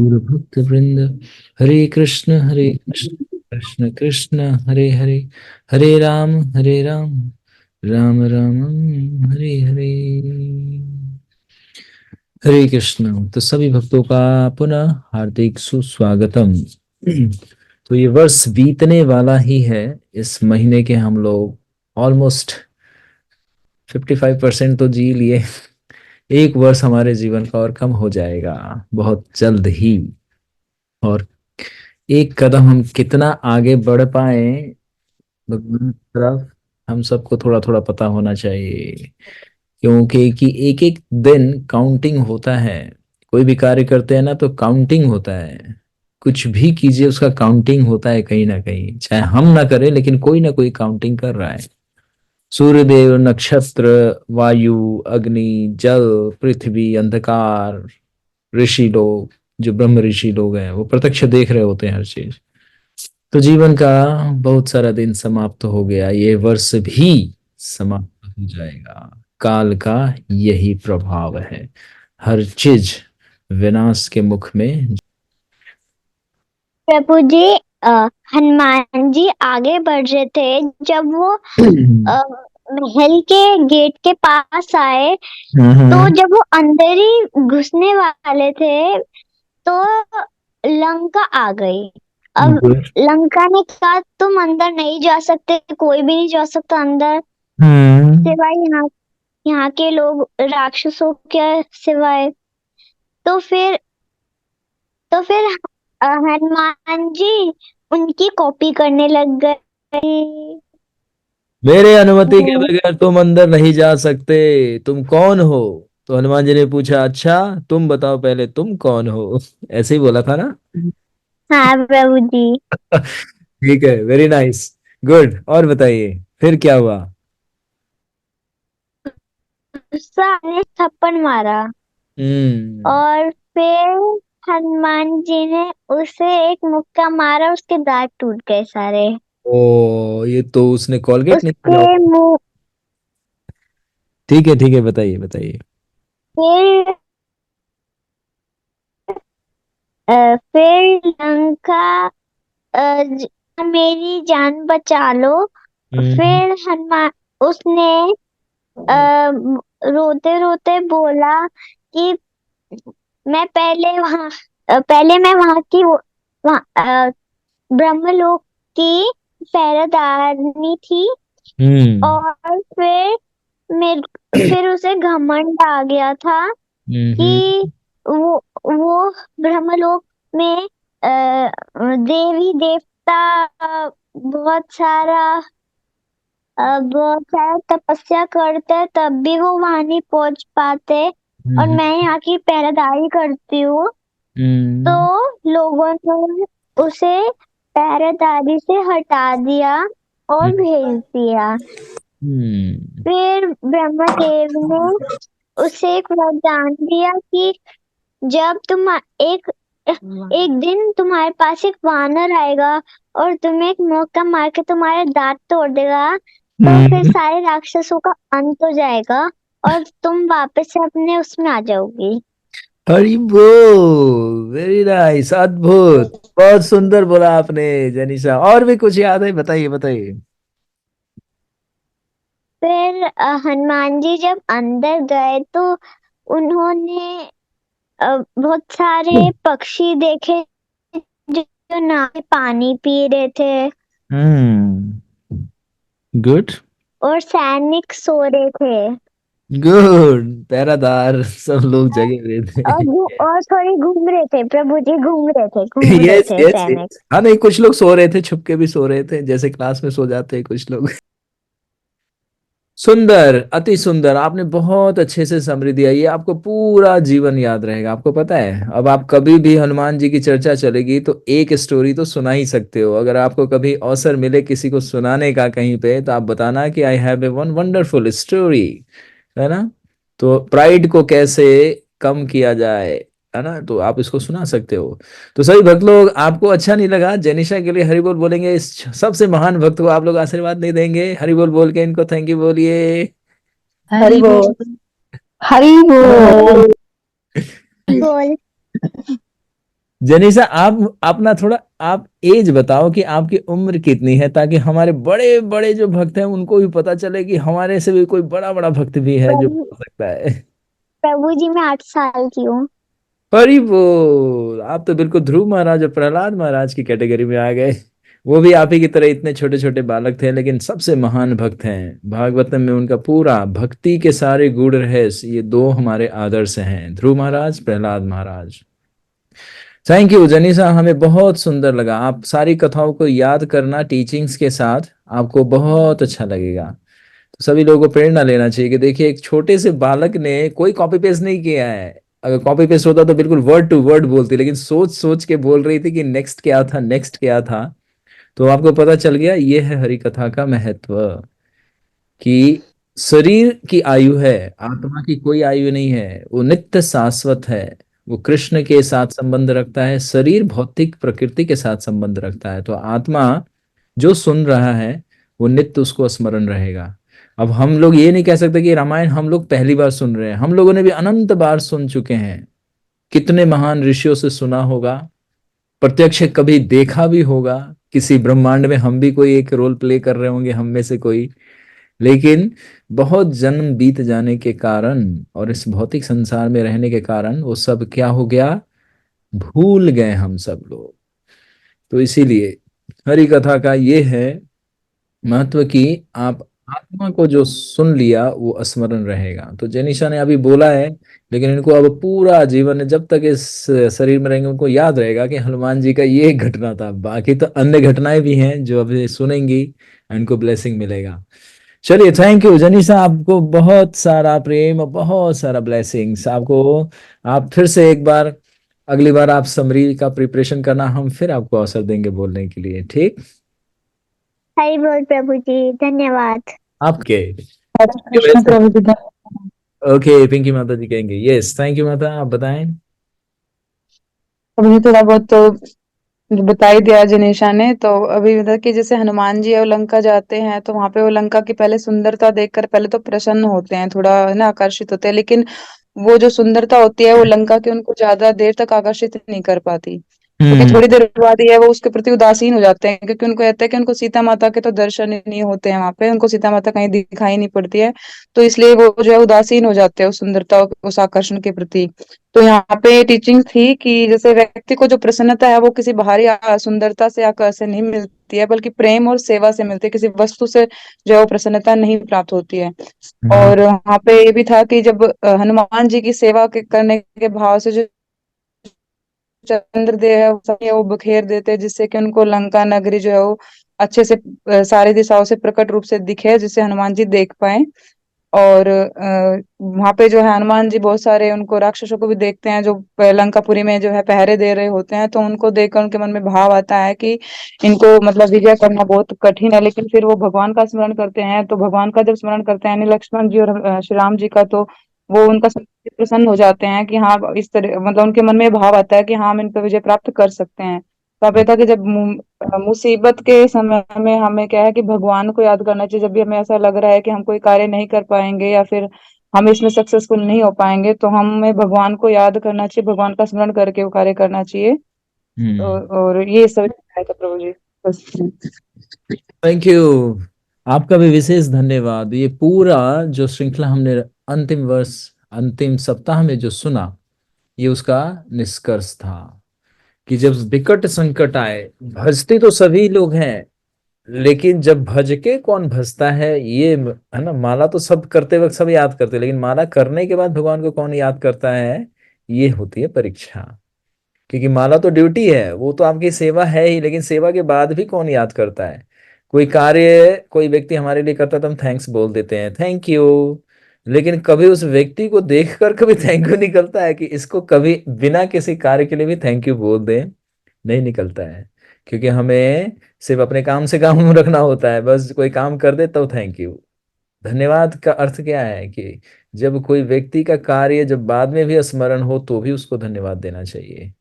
भक्त वृंद। हरे कृष्ण कृष्ण कृष्ण हरे हरे, हरे राम राम राम हरे हरे। हरे कृष्ण। तो सभी भक्तों का पुनः हार्दिक सुस्वागतम। तो ये वर्ष बीतने वाला ही है। इस महीने के हम लोग ऑलमोस्ट 55% तो जी लिए। एक वर्ष हमारे जीवन का और कम हो जाएगा बहुत जल्द ही। और एक कदम हम कितना आगे बढ़ पाए भगवान की तरफ, हम सबको थोड़ा थोड़ा पता होना चाहिए। क्योंकि कि एक एक दिन काउंटिंग होता है। कोई भी कार्य करते हैं ना तो काउंटिंग होता है। कुछ भी कीजिए उसका काउंटिंग होता है कहीं ना कहीं, चाहे हम ना करें लेकिन कोई ना कोई काउंटिंग कर रहा है। सूर्यदेव, नक्षत्र, वायु, अग्नि, जल, पृथ्वी, अंधकार, ऋषि लोग, जो ब्रह्म ऋषि लोग हैं वो प्रत्यक्ष देख रहे होते हैं हर चीज। तो जीवन का बहुत सारा दिन समाप्त हो गया, ये वर्ष भी समाप्त हो जाएगा। काल का यही प्रभाव है, हर चीज विनाश के मुख में। प्रभु जी, अ, हनुमान जी आगे बढ़ रहे थे। जब वो अ, महल के गेट के पास आए, तो हम्म। जब वो अंदर ही घुसने वाले थे, तो लंका आ गई। अब लंका ने कहा, तुम अंदर नहीं जा सकते, कोई भी नहीं जा सकता अंदर, हम्म। सिवाय यहाँ यहाँ के लोग, राक्षसों के सिवाय। तो फिर तो फिर हनुमान जी उनकी कॉपी करने लग गए। मेरे अनुमति के बगैर तुम अंदर नहीं जा सकते, तुम कौन हो? तो हनुमान जी ने पूछा, अच्छा तुम बताओ पहले तुम कौन हो। ऐसे ही बोला था ना। हाँ प्रभु जी। ठीक है, वेरी नाइस, गुड। और बताइए फिर क्या हुआ? गुस्सा ने थप्पड़ मारा, हम्म। और फिर हनुमान जी ने उसे एक मुक्का मारा, उसके दांत टूट गए सारे। ओ, ये तो उसने कॉलगेट नहीं उसके किया होगा। मुंह ठीक है, बताइए बताइए। फिर फिर लंका, मेरी जान बचा लो। हम्म। फिर हनुमान उसने रोते रोते बोला कि पहले मैं वहां की ब्रह्मलोक की पहरेदारनी थी। हम्म। और फिर उसे घमंड आ गया था हम्म। कि वो वो ब्रह्मलोक में देवी देवता, बहुत सारा तपस्या करते हैं, तब भी वो वहां नहीं पहुंच पाते। और हम्म। मैं यहाँ की पहरेदारी करती हूँ। तो हम्म। लोगों ने उसे पहरेदारी से हटा दिया और भेज दिया। हम्म। फिर ब्रह्मदेव ने उसे एक वरदान दिया कि जब तुम एक एक दिन तुम्हारे पास एक वानर आएगा और तुम्हें एक मौका मार के तुम्हारे दांत तोड़ देगा, तो फिर हम्म। सारे राक्षसों का अंत हो जाएगा और तुम वापस से अपने उसमें आ जाओगी। हरी बोल, वेरी नाइस, अद्भुत। बहुत सुंदर बोला आपने जनीशा। और भी कुछ याद है? बताइए बताइए। फिर हनुमान जी जब अंदर गए, तो उन्होंने बहुत सारे पक्षी देखे जो नाव में पानी पी रहे थे, हम्म। गुड। और सैनिक सो रहे थे, गुड, पहरादार सब लोग जगे हुए थे। और थोड़ी घूम रहे थे। प्रभु जी घूम रहे यस थे यस सैनिक। यस, हाँ नहीं, कुछ लोग सो रहे थे, छुपके भी सो रहे थे, जैसे क्लास में सो जाते हैं कुछ लोग। सुंदर, अति सुंदर। आपने बहुत अच्छे से समरी दिया, ये आपको पूरा जीवन याद रहेगा। आपको पता है, अब आप कभी भी हनुमान जी की चर्चा चलेगी तो एक स्टोरी तो सुना ही सकते हो। अगर आपको कभी अवसर मिले किसी को सुनाने का कहीं पे, तो आप बताना कि I have a one wonderful story, है ना। तो प्राइड को कैसे कम किया जाए, है ना, तो आप इसको सुना सकते हो। तो सभी भक्त लोग, आपको अच्छा नहीं लगा? जेनिशा के लिए हरि बोल बोलेंगे, इस सबसे महान भक्त को आप लोग आशीर्वाद नहीं देंगे? हरि बोल बोल के इनको थैंक यू बोलिए। हरि बोल। हरि बोल। बोल। जनीसा, आप अपना थोड़ा आप एज बताओ कि आपकी उम्र कितनी है, ताकि हमारे बड़े बड़े जो भक्त हैं उनको भी पता चले कि हमारे से भी कोई बड़ा बड़ा भक्त भी है जो प्रभु बोल सकता है। प्रभु जी मैं 8 साल की हूँ। अरे वो आप तो बिल्कुल ध्रुव महाराज और प्रहलाद महाराज की कैटेगरी में आ गए। वो भी आप ही की तरह इतने छोटे छोटे बालक थे, लेकिन सबसे महान भक्त हैं। भागवतम में उनका पूरा भक्ति के सारे गूढ़ रहस्य, ये दो हमारे आदर्श हैं, ध्रुव महाराज, प्रहलाद महाराज। थैंक यू जनीसा, हमें बहुत सुंदर लगा। आप सारी कथाओं को याद करना टीचिंग्स के साथ, आपको बहुत अच्छा लगेगा। तो सभी लोगों को प्रेरणा लेना चाहिए कि देखिए, एक छोटे से बालक ने कोई कॉपी पेस्ट नहीं किया है। अगर कॉपी पेस्ट होता तो बिल्कुल वर्ड टू वर्ड बोलती, लेकिन सोच सोच के बोल रही थी कि नेक्स्ट क्या था, नेक्स्ट क्या था। तो आपको पता चल गया, ये है हरि कथा का महत्व, कि शरीर की आयु है, आत्मा की कोई आयु नहीं है, वो नित्य शाश्वत है। वो कृष्ण के साथ संबंध रखता है, शरीर भौतिक प्रकृति के साथ संबंध रखता है। तो आत्मा जो सुन रहा है वो नित्य उसको स्मरण रहेगा। अब हम लोग ये नहीं कह सकते कि रामायण हम लोग पहली बार सुन रहे हैं, हम लोगों ने भी अनंत बार सुन चुके हैं। कितने महान ऋषियों से सुना होगा, प्रत्यक्ष कभी देखा भी होगा। किसी ब्रह्मांड में हम भी कोई एक रोल प्ले कर रहे होंगे, हम में से कोई। लेकिन बहुत जन्म बीत जाने के कारण और इस भौतिक संसार में रहने के कारण वो सब क्या हो गया, भूल गए हम सब लोग। तो इसीलिए हरि कथा का ये है महत्व कि आप आत्मा को जो सुन लिया वो स्मरण रहेगा। तो जेनिशा ने अभी बोला है, लेकिन इनको अब पूरा जीवन जब तक इस शरीर में रहेंगे उनको याद रहेगा कि हनुमान जी का ये घटना था। बाकी तो अन्य घटनाएं भी हैं जो अभी सुनेंगी, इनको ब्लेसिंग मिलेगा। चलिए, थैंक यू जनीसा, आपको बहुत सारा प्रेम और बहुत सारा ब्लेसिंग्स आपको। आप फिर से एक बार, अगली बार आप समरी का प्रिपरेशन करना, हम फिर आपको अवसर देंगे बोलने के लिए, ठीक। हरि बोल प्रभु जी, धन्यवाद। आपके हरे कृष्ण प्रभु जी धन्यवाद। ओके, पिंकी माता जी कहेंगे यस, थैंक यू माता, आप बताएं। प्रभु जी थोड़ा बहुत तो बता ही दिया जिनेशा ने। तो अभी मतलब कि जैसे हनुमान जी और लंका जाते हैं तो वहां पे वो लंका की पहले सुंदरता देखकर पहले तो प्रसन्न होते हैं, थोड़ा है ना आकर्षित होते हैं, लेकिन वो जो सुंदरता होती है वो लंका के उनको ज्यादा देर तक आकर्षित नहीं कर पाती, क्योंकि हम्म। थोड़ी देर बाद ही है वो उसके प्रति उदासीन हो जाते हैं, क्योंकि उनको कहते हैं कि उनको सीता माता के तो दर्शन ही नहीं होते हैं, वहां पे उनको सीता माता कहीं दिखाई नहीं पड़ती है। तो इसलिए वो जो है उदासीन हो जाते हैं उस सुंदरता उस आकर्षण के प्रति। तो यहाँ पे टीचिंग थी कि जैसे व्यक्ति को जो प्रसन्नता है वो किसी बाहरी सुंदरता से आकर से नहीं मिलती है, बल्कि प्रेम और सेवा से मिलती है, किसी वस्तु से जो है वो प्रसन्नता नहीं प्राप्त होती है। हम्म। और वहाँ पे ये भी था कि जब हनुमान जी की सेवा करने के भाव से जो चंद्रदेव है वो बखेर देते हैं, जिससे कि उनको लंका नगरी जो है वो अच्छे से सारी दिशाओं से प्रकट रूप से दिखे, जिससे हनुमान जी देख पाए। और वहां पे जो है हनुमान जी बहुत सारे उनको राक्षसों को भी देखते हैं जो लंकापुरी में जो है पहरे दे रहे होते हैं, तो उनको देखकर उनके मन में भाव आता है कि इनको मतलब विजय करना बहुत कठिन है। लेकिन फिर वो भगवान का स्मरण करते हैं, तो भगवान का जब स्मरण करते हैं यानी लक्ष्मण जी और श्री राम जी का, तो वो उनका प्रसन्न हो जाते हैं कि हाँ इस तरह मतलब उनके मन में भाव आता है कि हाँ हम इन पर विजय प्राप्त कर सकते हैं। तो आप ये था कि जब मुसीबत के समय में हमें क्या है कि भगवान को याद करना चाहिए। जब भी हमें ऐसा लग रहा है कि हम कोई कार्य नहीं कर पाएंगे या फिर हम इसमें सक्सेसफुल नहीं हो पाएंगे, तो हमें भगवान को याद करना चाहिए, भगवान का स्मरण करके वो कार्य करना चाहिए। हम्म। और ये सब है था प्रभु जी बस। थैंक यू, आपका भी विशेष धन्यवाद। ये पूरा जो श्रृंखला हमने अंतिम वर्ष, अंतिम सप्ताह में जो सुना, ये उसका निष्कर्ष था कि जब विकट संकट आए, भजते तो सभी लोग हैं, लेकिन जब भज के कौन भजता है, ये है ना। माला तो सब करते वक्त सब याद करते हैं, लेकिन माला करने के बाद भगवान को कौन याद करता है, ये होती है परीक्षा। क्योंकि माला तो ड्यूटी है, वो तो आपकी सेवा है ही, लेकिन सेवा के बाद भी कौन याद करता है। कोई कार्य कोई व्यक्ति हमारे लिए करता है तो हम थैंक्स बोल देते हैं, थैंक यू। लेकिन कभी उस व्यक्ति को देखकर कभी थैंक यू निकलता है कि इसको कभी बिना किसी कार्य के लिए भी थैंक यू बोल दे, नहीं निकलता है। क्योंकि हमें सिर्फ अपने काम से काम रखना होता है, बस कोई काम कर दे तो थैंक यू। धन्यवाद का अर्थ क्या है कि जब कोई व्यक्ति का कार्य जब बाद में भी स्मरण हो तो भी उसको धन्यवाद देना चाहिए।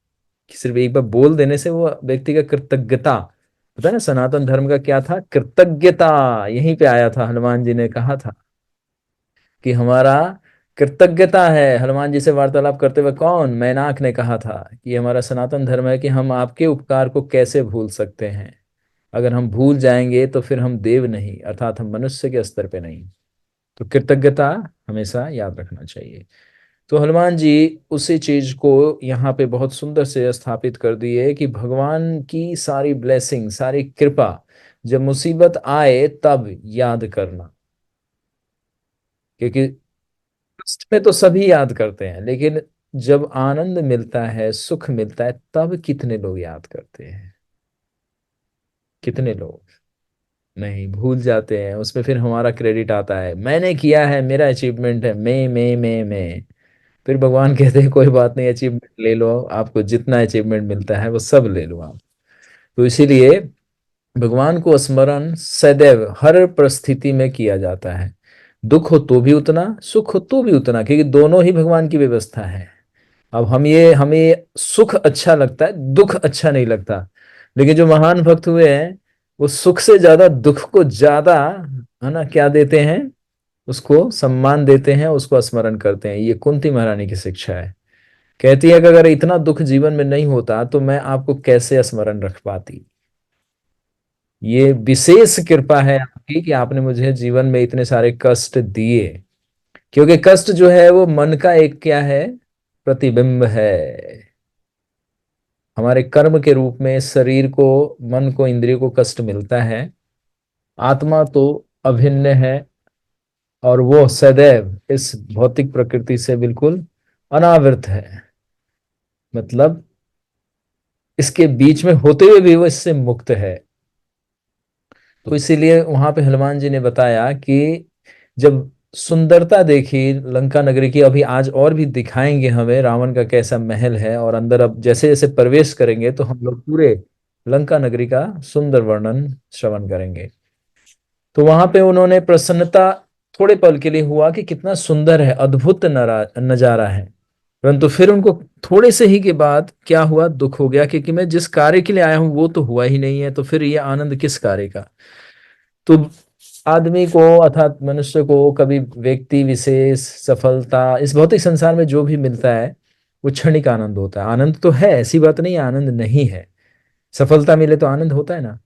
कि सिर्फ एक बार बोल देने से वो व्यक्ति का कृतज्ञता, पता है ना सनातन धर्म का क्या था, कृतज्ञता। यहीं पे आया था, हनुमान जी ने कहा था कि हमारा कृतज्ञता है। हनुमान जी से वार्तालाप करते हुए कौन, मैनाक ने कहा था कि हमारा सनातन धर्म है कि हम आपके उपकार को कैसे भूल सकते हैं। अगर हम भूल जाएंगे तो फिर हम देव नहीं, अर्थात हम मनुष्य के स्तर पे नहीं। तो कृतज्ञता हमेशा याद रखना चाहिए। तो हनुमान जी उसी चीज को यहाँ पे बहुत सुंदर से स्थापित कर दिए कि भगवान की सारी ब्लेसिंग, सारी कृपा जब मुसीबत आए तब याद करना। क्योंकि कष्ट में तो सभी याद करते हैं, लेकिन जब आनंद मिलता है, सुख मिलता है, तब कितने लोग याद करते हैं? कितने लोग नहीं, भूल जाते हैं। उसमें फिर हमारा क्रेडिट आता है, मैंने किया है, मेरा अचीवमेंट है, मैं। फिर भगवान कहते हैं कोई बात नहीं, अचीवमेंट ले लो, आपको जितना अचीवमेंट मिलता है वो सब ले लो आप। तो इसीलिए भगवान को स्मरण सदैव हर परिस्थिति में किया जाता है। दुख हो तो भी उतना, सुख हो तो भी उतना, क्योंकि दोनों ही भगवान की व्यवस्था है। अब हमें सुख अच्छा लगता है, दुख अच्छा नहीं लगता। लेकिन जो महान भक्त हुए हैं वो सुख से ज्यादा दुख को ज्यादा, है ना, क्या देते हैं, उसको सम्मान देते हैं, उसको स्मरण करते हैं। ये कुंती महारानी की शिक्षा है। कहती है कि अगर इतना दुख जीवन में नहीं होता तो मैं आपको कैसे स्मरण रख पाती। ये विशेष कृपा है आपकी कि आपने मुझे जीवन में इतने सारे कष्ट दिए। क्योंकि कष्ट जो है वो मन का एक क्या है, प्रतिबिंब है। हमारे कर्म के रूप में शरीर को, मन को, इंद्रियों को कष्ट मिलता है। आत्मा तो अभिन्न है और वो सदैव इस भौतिक प्रकृति से बिल्कुल अनावृत है। मतलब इसके बीच में होते हुए भी वो इससे मुक्त है। तो इसीलिए वहां पे हनुमान जी ने बताया कि जब सुंदरता देखी लंका नगरी की, अभी आज और भी दिखाएंगे हमें रावण का कैसा महल है, और अंदर अब जैसे जैसे प्रवेश करेंगे तो हम लोग पूरे लंका नगरी का सुंदर वर्णन श्रवण करेंगे। तो वहां पे उन्होंने प्रसन्नता थोड़े पल के लिए हुआ कि कितना सुंदर है, अद्भुत नजारा है। परंतु फिर उनको थोड़े से ही के बाद क्या हुआ, दुख हो गया, क्योंकि मैं जिस कार्य के लिए आया हूं वो तो हुआ ही नहीं है, तो फिर ये आनंद किस कार्य का। तो आदमी को अर्थात मनुष्य को कभी व्यक्ति विशेष, सफलता, इस भौतिक संसार में जो भी मिलता है वो क्षणिक आनंद होता है। आनंद तो है, ऐसी बात नहीं है आनंद नहीं है। सफलता मिले तो आनंद होता है ना।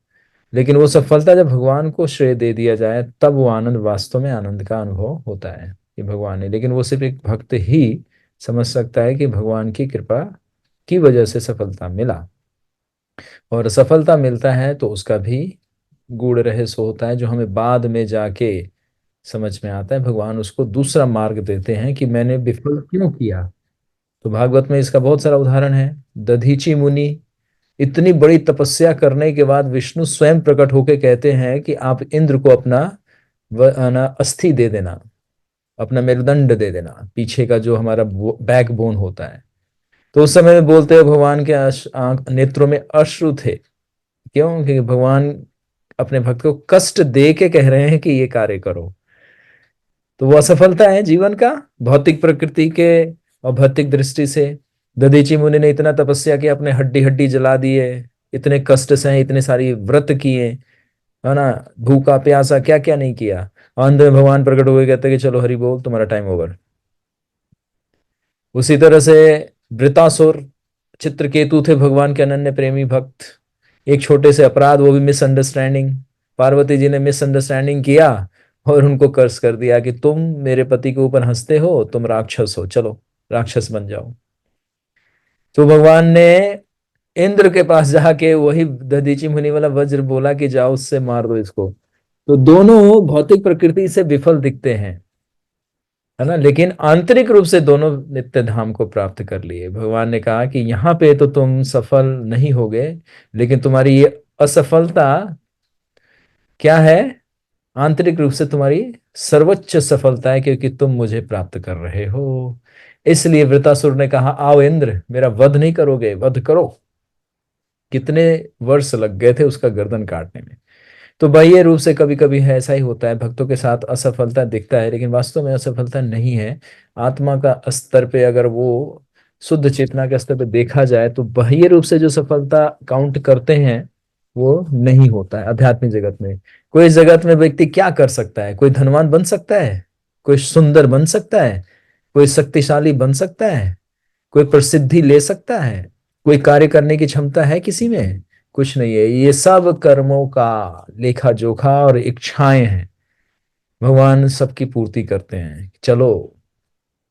लेकिन वो सफलता जब भगवान को श्रेय दे दिया जाए तब वो आनंद वास्तव में आनंद का अनुभव होता है कि भगवान ने। लेकिन वो सिर्फ एक भक्त ही समझ सकता है कि भगवान की कृपा की वजह से सफलता मिला। और सफलता मिलता है तो उसका भी गूढ़ रहस्य होता है, जो हमें बाद में जाके समझ में आता है। भगवान उसको दूसरा मार्ग देते हैं कि मैंने विफल क्यों किया। तो भागवत में इसका बहुत सारा उदाहरण है। दधीची मुनि इतनी बड़ी तपस्या करने के बाद विष्णु स्वयं प्रकट होकर कहते हैं कि आप इंद्र को अपना अस्थि दे देना, अपना मेरुदंड दे देना, पीछे का जो हमारा बैक बोन होता है। तो उस समय में बोलते हैं भगवान के नेत्रों में अश्रु थे। क्यों? क्योंकि भगवान अपने भक्त को कष्ट दे के कह रहे हैं कि ये कार्य करो। तो वो असफलता है जीवन का, भौतिक प्रकृति के और भौतिक दृष्टि से। दधीची मुनि ने इतना तपस्या की, अपने हड्डी हड्डी जला दिए, इतने कष्ट सहे, इतने सारी व्रत किए, है ना, भूखा प्यासा क्या क्या नहीं किया। अंत में भगवान प्रकट हुए, कहते कि चलो हरि बोल, तुम्हारा टाइम ओवर। उसी तरह से वृतासुर, चित्रकेतु थे भगवान के अनन्य प्रेमी भक्त। एक छोटे से अपराध, वो भी मिसअंडरस्टैंडिंग, पार्वती जी ने मिसअंडरस्टैंडिंग किया और उनको कर्स कर दिया कि तुम मेरे पति के ऊपर हंसते हो, तुम राक्षस हो, चलो राक्षस बन जाओ। तो भगवान ने इंद्र के पास जाके वही दधीची मुनि वाला वज्र बोला कि जाओ उससे मार दो इसको। तो दोनों भौतिक प्रकृति से विफल दिखते हैं, है ना, लेकिन आंतरिक रूप से दोनों नित्य धाम को प्राप्त कर लिए। भगवान ने कहा कि यहाँ पे तो तुम सफल नहीं होगे, लेकिन तुम्हारी ये असफलता क्या है, आंतरिक रूप से तुम्हारी सर्वोच्च सफलता है, क्योंकि तुम मुझे प्राप्त कर रहे हो। इसलिए वृतासुर ने कहा, आओ इंद्र, मेरा वध नहीं करोगे, वध करो। कितने वर्ष लग गए थे उसका गर्दन काटने में। तो बाह्य रूप से कभी कभी ऐसा ही होता है, भक्तों के साथ असफलता दिखता है, लेकिन वास्तव में असफलता नहीं है। आत्मा का स्तर पे अगर वो शुद्ध चेतना के स्तर पे देखा जाए तो बाह्य रूप से जो सफलता काउंट करते हैं वो नहीं होता है आध्यात्मिक जगत में। कोई जगत में व्यक्ति क्या कर सकता है? कोई धनवान बन सकता है, कोई सुंदर बन सकता है, कोई शक्तिशाली बन सकता है? कोई प्रसिद्धि ले सकता है? कोई कार्य करने की क्षमता है किसी में? कुछ नहीं है। ये सब कर्मों का लेखा जोखा और इच्छाएं हैं। भगवान सबकी पूर्ति करते हैं। चलो,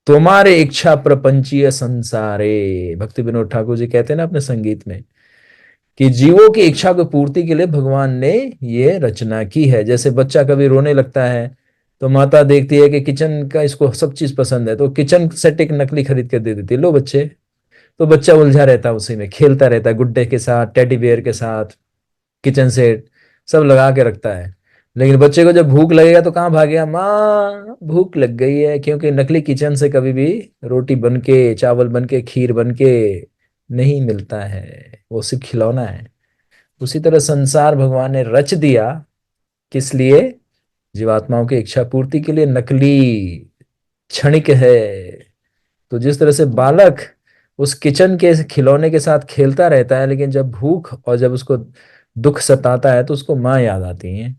तुम्हारे इच्छा प्रपंचीय संसारे, भक्ति विनोद ठाकुर जी कहते हैं ना अपने संगीत में, कि जीवों की इच्छा को पूर्ति के लिए भगवान ने ये रचना की है। जैसे बच्चा कभी रोने लगता है तो माता देखती है कि किचन का इसको सब चीज पसंद है, तो किचन सेट एक नकली खरीद के दे देती है, लो बच्चे। तो बच्चा उलझा रहता है, उसी में खेलता रहता है, गुड्डे के साथ, टेडी बियर के साथ, किचन सेट सब लगा के रखता है। लेकिन बच्चे को जब भूख लगेगा तो कहाँ भागेगा? माँ भूख लग गई है, क्योंकि नकली किचन से कभी भी रोटी बन के, चावल बन के, खीर बन के नहीं मिलता है, वो सिर्फ खिलौना है। उसी तरह संसार भगवान ने रच दिया, किस लिए? जीवात्माओं की इच्छा पूर्ति के लिए। नकली, क्षणिक है। तो जिस तरह से बालक उस किचन के खिलौने के साथ खेलता रहता है, लेकिन जब भूख और जब उसको दुख सताता है तो उसको माँ याद आती है,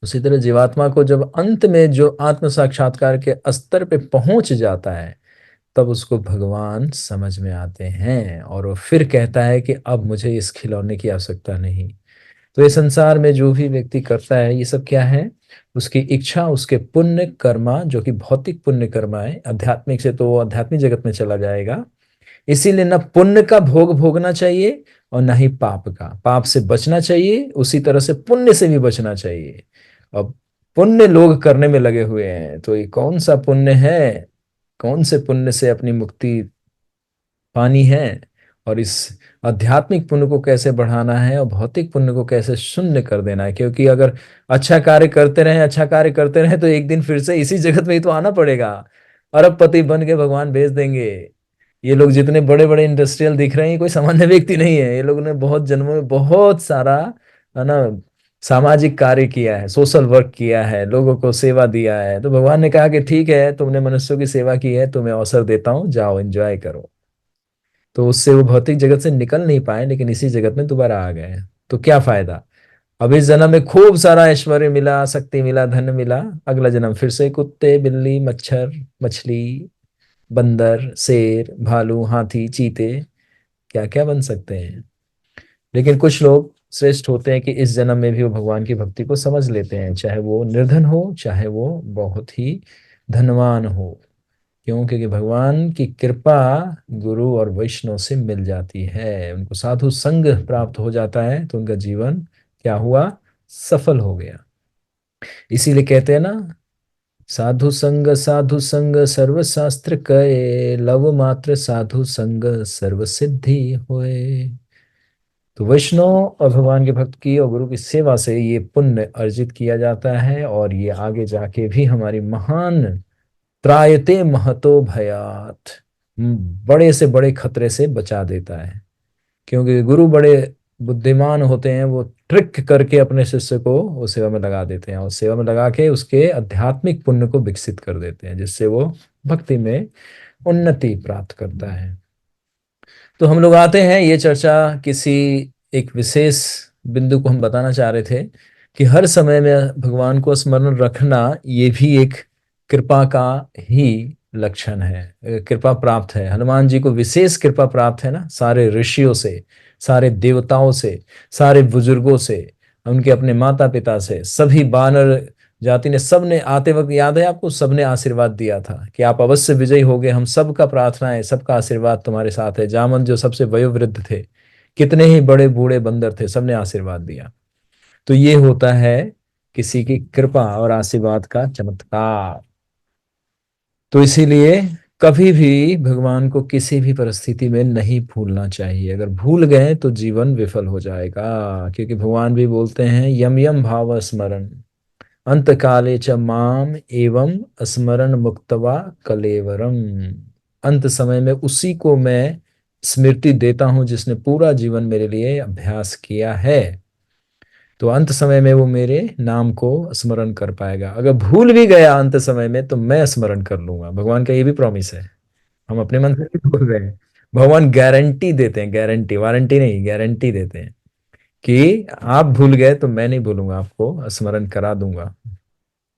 उसी तरह जीवात्मा को जब अंत में जो आत्म साक्षात्कार के स्तर पे पहुंच जाता है, तब उसको भगवान समझ में आते हैं और वो फिर कहता है कि अब मुझे इस खिलौने की आवश्यकता नहीं। तो ये संसार में जो भी व्यक्ति करता है, ये सब क्या है? उसकी इच्छा, उसके पुण्य कर्मा, जो कि भौतिक पुण्य कर्मा है। आध्यात्मिक से तो वो आध्यात्मिक जगत में चला जाएगा। इसीलिए न पुण्य का भोग भोगना चाहिए और न ही पाप का। पाप से बचना चाहिए, उसी तरह से पुण्य से भी बचना चाहिए। अब पुण्य लोग करने में लगे हुए हैं, तो ये कौन सा पुण्य है? कौन से पुण्य से अपनी मुक्ति पानी है? और इस आध्यात्मिक पुण्य को कैसे बढ़ाना है और भौतिक पुण्य को कैसे शून्य कर देना है? क्योंकि अगर अच्छा कार्य करते रहे, अच्छा कार्य करते रहे, तो एक दिन फिर से इसी जगत में ही तो आना पड़ेगा। अरबपति बन के भगवान भेज देंगे। ये लोग जितने बड़े बड़े इंडस्ट्रियल दिख रहे हैं, ये कोई सामान्य व्यक्ति नहीं है। ये लोगों ने बहुत जन्मों में बहुत सारा, है ना, सामाजिक कार्य किया है, सोशल वर्क किया है, लोगों को सेवा दिया है। तो भगवान ने कहा कि ठीक है, तुमने मनुष्यों की सेवा की है, तुम्हें अवसर देता हूँ, जाओ एंजॉय करो। तो उससे वो भौतिक जगत से निकल नहीं पाए, लेकिन इसी जगत में दोबारा आ गए। तो क्या फायदा? अब इस जन्म में खूब सारा ऐश्वर्य मिला, शक्ति मिला, धन मिला, अगला जन्म फिर से कुत्ते, बिल्ली, मच्छर, मछली, बंदर, शेर, भालू, हाथी, चीते, क्या क्या बन सकते हैं। लेकिन कुछ लोग श्रेष्ठ होते हैं कि इस जन्म में भी वो भगवान की भक्ति को समझ लेते हैं, चाहे वो निर्धन हो, चाहे वो बहुत ही धनवान हो। क्यों? क्योंकि भगवान की कृपा गुरु और वैष्णव से मिल जाती है, उनको साधु संग प्राप्त हो जाता है, तो उनका जीवन क्या हुआ? सफल हो गया। इसीलिए कहते हैं ना, साधु संग सर्व शास्त्र कहे, लव मात्र साधु संग सर्व सिद्धि होए। तो वैष्णव और भगवान के भक्त की और गुरु की सेवा से ये पुण्य अर्जित किया जाता है, और ये आगे जाके भी हमारी महान त्रायते महतो भयात, बड़े से बड़े खतरे से बचा देता है। क्योंकि गुरु बड़े बुद्धिमान होते हैं, वो ट्रिक करके अपने शिष्य को वो सेवा में लगा देते हैं, और सेवा में लगा के उसके आध्यात्मिक पुण्य को विकसित कर देते हैं, जिससे वो भक्ति में उन्नति प्राप्त करता है। तो हम लोग आते हैं, ये चर्चा किसी एक विशेष बिंदु को हम बताना चाह रहे थे कि हर समय में भगवान को स्मरण रखना ये भी एक कृपा का ही लक्षण है, कृपा प्राप्त है। हनुमान जी को विशेष कृपा प्राप्त है ना, सारे ऋषियों से, सारे देवताओं से, सारे बुजुर्गों से, उनके अपने माता पिता से, सभी वानर जाति ने, सब ने आते वक्त, याद है आपको, सबने आशीर्वाद दिया था कि आप अवश्य विजयी होगे, हम सबका प्रार्थना है, सबका आशीर्वाद तुम्हारे साथ है। जामन जो सबसे वयोवृद्ध थे, कितने ही बड़े बूढ़े बंदर थे, सबने आशीर्वाद दिया। तो ये होता है किसी की कृपा और आशीर्वाद का चमत्कार। तो इसीलिए कभी भी भगवान को किसी भी परिस्थिति में नहीं भूलना चाहिए। अगर भूल गए तो जीवन विफल हो जाएगा, क्योंकि भगवान भी बोलते हैं यम यम भाव स्मरण अंत काले च माम एवं स्मरण मुक्तवा कलेवरम। अंत समय में उसी को मैं स्मृति देता हूं जिसने पूरा जीवन मेरे लिए अभ्यास किया है। तो अंत समय में वो मेरे नाम को स्मरण कर पाएगा। अगर भूल भी गया अंत समय में तो मैं स्मरण कर लूंगा। भगवान का ये भी प्रॉमिस है, हम अपने मन से नहीं बोल रहे हैं। भगवान गारंटी देते हैं, गारंटी, वारंटी नहीं, गारंटी देते हैं कि आप भूल गए तो मैं नहीं भूलूंगा, आपको स्मरण करा दूंगा।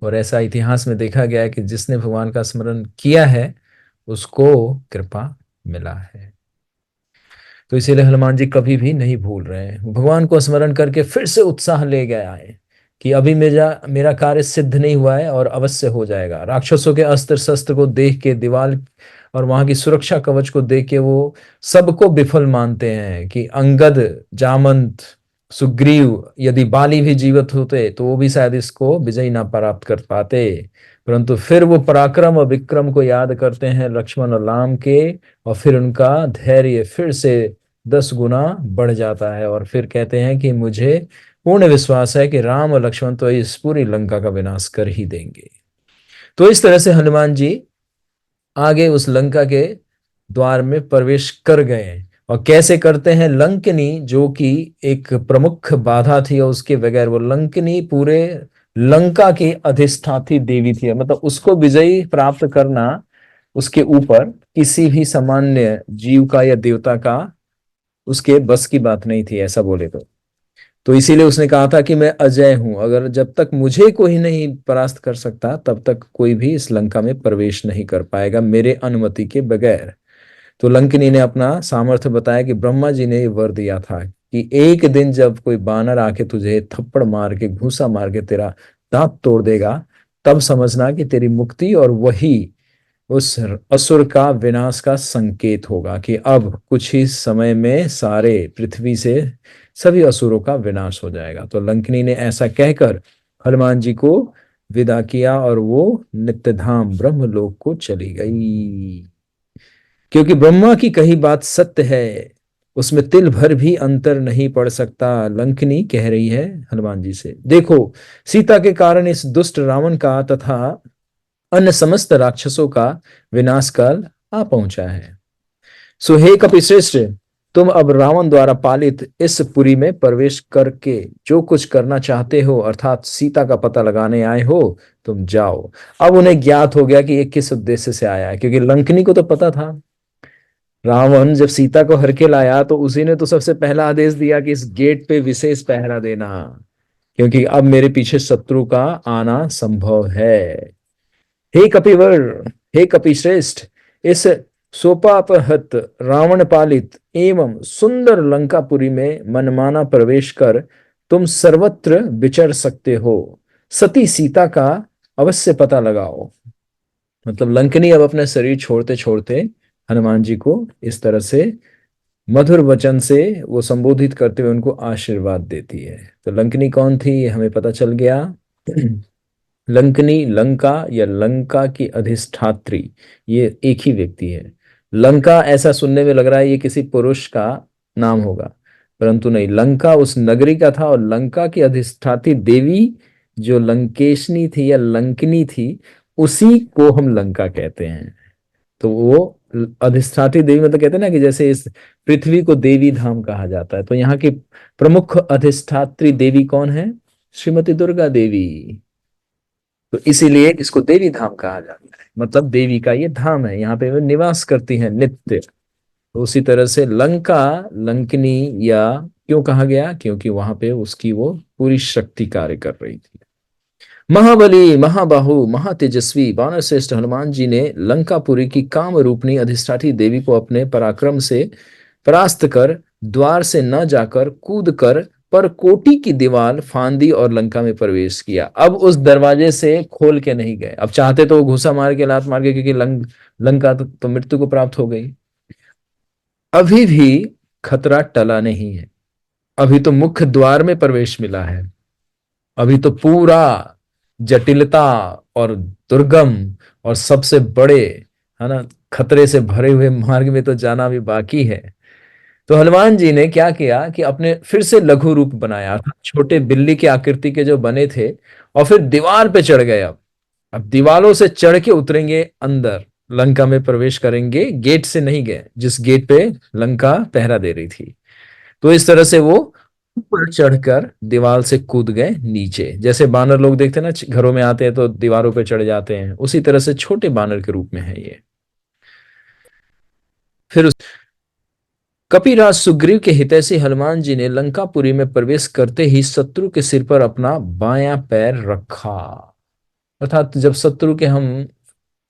और ऐसा इतिहास में देखा गया है कि जिसने भगवान का स्मरण किया है उसको कृपा मिला है। तो इसीलिए हनुमान जी कभी भी नहीं भूल रहे हैं, भगवान को स्मरण करके फिर से उत्साह ले गया है कि अभी मेरा मेरा कार्य सिद्ध नहीं हुआ है और अवश्य हो जाएगा। राक्षसों के अस्त्र शस्त्र को देख के, दीवार और वहां की सुरक्षा कवच को देख के वो सबको विफल मानते हैं कि अंगद, जामंत, सुग्रीव, यदि बाली भी जीवित होते तो वो भी शायद इसको विजय ना प्राप्त कर पाते। परंतु फिर वो पराक्रम और विक्रम को याद करते हैं लक्ष्मण और राम के, और फिर उनका धैर्य फिर से 10 गुना बढ़ जाता है और फिर कहते हैं कि मुझे पूर्ण विश्वास है कि राम और लक्ष्मण तो इस पूरी लंका का विनाश कर ही देंगे। तो इस तरह से हनुमान जी आगे उस लंका के द्वार में प्रवेश कर गए। और कैसे करते हैं, लंकनी जो कि एक प्रमुख बाधा थी और उसके बगैर वो लंकनी पूरे लंका की अधिष्ठात्री देवी थी, मतलब उसको विजयी प्राप्त करना उसके ऊपर किसी भी सामान्य जीव का या देवता का उसके बस की बात नहीं थी, ऐसा बोले तो इसीलिए उसने कहा था कि मैं अजय हूं, अगर जब तक मुझे कोई नहीं परास्त कर सकता तब तक कोई भी इस लंका में प्रवेश नहीं कर पाएगा मेरे अनुमति के बगैर। तो लंकिनी ने अपना सामर्थ्य बताया कि ब्रह्मा जी ने ये वर दिया था कि एक दिन जब कोई बानर आके तुझे थप्पड़ मार के, घूंसा मार के तेरा दांत तोड़ देगा, तब समझना कि तेरी मुक्ति और वही उस असुर का विनाश का संकेत होगा कि अब कुछ ही समय में सारे पृथ्वी से सभी असुरों का विनाश हो जाएगा। तो लंकिनी ने ऐसा कहकर हनुमान जी को विदा किया और वो नित्यधाम ब्रह्मलोक को चली गई। क्योंकि ब्रह्मा की कही बात सत्य है, उसमें तिल भर भी अंतर नहीं पड़ सकता, लंकिनी कह रही है हनुमान जी से। देखो, सीता के कारण इस दुष्ट रावण का तथा अन्य समस्त राक्षसों का विनाश काल आ पहुंचा है। सो हे कपिश्रेष्ठ, तुम अब रावण द्वारा पालित इस पुरी में प्रवेश करके जो कुछ करना चाहते हो, अर्थात सीता का पता लगाने आए हो, तुम जाओ। अब उन्हें ज्ञात हो गया कि ये किस उद्देश्य से आया है, क्योंकि लंकनी को तो पता था। रावण जब सीता को हर के लाया तो उसी ने तो सबसे पहला आदेश दिया कि इस गेट पे विशेष पहरा देना, क्योंकि अब मेरे पीछे शत्रु का आना संभव है। हे कपिवर, हे कपिश्रेष्ठ, इस सोपापहत रावण पालित एवं सुंदर लंकापुरी में मनमाना प्रवेश कर तुम सर्वत्र विचर सकते हो। सती सीता का अवश्य पता लगाओ। मतलब लंकनी अब अपना शरीर छोड़ते छोड़ते हनुमान जी को इस तरह से मधुर वचन से वो संबोधित करते हुए उनको आशीर्वाद देती है। तो लंकनी कौन थी ये हमें पता चल गया। लंकनी, लंका या लंका की अधिष्ठात्री, ये एक ही व्यक्ति है। लंका ऐसा सुनने में लग रहा है ये किसी पुरुष का नाम होगा, परंतु नहीं, लंका उस नगरी का था और लंका की अधिष्ठात्री देवी जो लंकेशनी थी या लंकनी थी, उसी को हम लंका कहते हैं। तो वो अधिष्ठात्री देवी, मतलब कहते हैं ना कि जैसे इस पृथ्वी को देवी धाम कहा जाता है, तो यहाँ की प्रमुख अधिष्ठात्री देवी कौन है? श्रीमती दुर्गा देवी। तो इसीलिए इसको देवी धाम कहा जाता है, मतलब देवी का ये धाम है, यहाँ पे वो निवास करती हैं नित्य। तो उसी तरह से लंका, लंकनी या क्यों कहा गया, क्योंकि वहां पे उसकी वो पूरी शक्ति कार्य कर रही थी। महाबली, महाबाहु, महातेजस्वी वानर श्रेष्ठ हनुमान जी ने लंकापुरी की काम रूपनी अधिष्ठात्री देवी को अपने पराक्रम से परास्त कर द्वार से न जाकर कूद कर पर कोटि की दीवार फांदी और लंका में प्रवेश किया। अब उस दरवाजे से खोल के नहीं गए, अब चाहते तो वो घुसा मार के, लात मार के, क्योंकि लंका तो मृत्यु को प्राप्त हो गई। अभी भी खतरा टला नहीं है, अभी तो मुख्य द्वार में प्रवेश मिला है, अभी तो पूरा जटिलता और दुर्गम और सबसे बड़े, है ना, खतरे से भरे हुए मार्ग में तो जाना भी बाकी है। तो हनुमान जी ने क्या किया कि अपने फिर से लघु रूप बनाया, छोटे बिल्ली के आकृति के जो बने थे, और फिर दीवार पे चढ़ गए। अब दीवारों से चढ़ के उतरेंगे अंदर, लंका में प्रवेश करेंगे, गेट से नहीं गए जिस गेट पे लंका पहरा दे रही थी। तो इस तरह से वो ऊपर चढ़कर दीवार से कूद गए नीचे। जैसे बानर लोग देखते हैं ना, घरों में आते हैं तो दीवारों पे चढ़ जाते हैं, उसी तरह से छोटे बानर के रूप में है ये। फिर कपिराज सुग्रीव के हितैषी हनुमान जी ने लंकापुरी में प्रवेश करते ही शत्रु के सिर पर अपना बायां पैर रखा। अर्थात जब शत्रु के हम